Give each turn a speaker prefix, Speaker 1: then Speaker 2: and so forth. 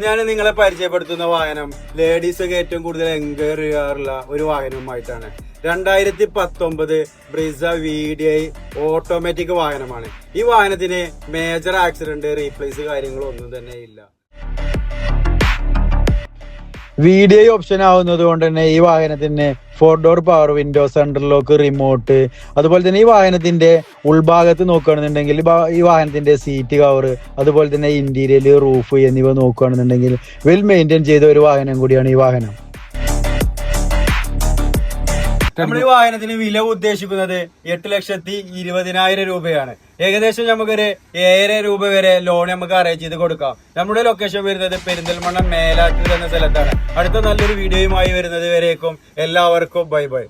Speaker 1: ഞാൻ നിങ്ങളെ പരിചയപ്പെടുത്തുന്ന വാഹനം ലേഡീസ് ഒക്കെ ഏറ്റവും കൂടുതൽ എൻക്വയറി ചെയ്യാറുള്ള ഒരു വാഹനവുമായിട്ടാണ്. 2019 ബ്രിസ VDI ഓട്ടോമാറ്റിക് വാഹനമാണ്. ഈ വാഹനത്തിന് മേജർ ആക്സിഡന്റ് റീപ്ലേസ് കാര്യങ്ങളൊന്നും തന്നെ ഇല്ല.
Speaker 2: VDI ഓപ്ഷൻ ആവുന്നത് കൊണ്ട് തന്നെ ഈ വാഹനത്തിന് 4 door power window, central lock, remote, അതുപോലെ തന്നെ ഈ വാഹനത്തിന്റെ ഉൾഭാഗത്ത് നോക്കുകയാണെന്നുണ്ടെങ്കിൽ ഈ വാഹനത്തിന്റെ സീറ്റ് കവർ, അതുപോലെ തന്നെ ഇന്റീരിയർ, റൂഫ് എന്നിവ നോക്കുകയാണെന്നുണ്ടെങ്കിൽ വെൽ മെയിൻറ്റെയിൻ ചെയ്ത ഒരു വാഹനം കൂടിയാണ് ഈ വാഹനം.
Speaker 1: നമ്മൾ ഈ വാഹനത്തിന് വില ഉദ്ദേശിക്കുന്നത് 8,20,000 രൂപയാണ്. ഏകദേശം നമുക്കൊരു 7,000 രൂപ വരെ ലോൺ നമുക്ക് അറേഞ്ച് ചെയ്ത് കൊടുക്കാം. നമ്മുടെ ലൊക്കേഷൻ വരുന്നത് പെരിന്തൽമണ്ണ മേലാറ്റൂർ എന്ന സ്ഥലത്താണ്. അടുത്ത നല്ലൊരു വീഡിയോയുമായി വരുന്നത് വരേക്കും എല്ലാവർക്കും ബൈ ബൈ.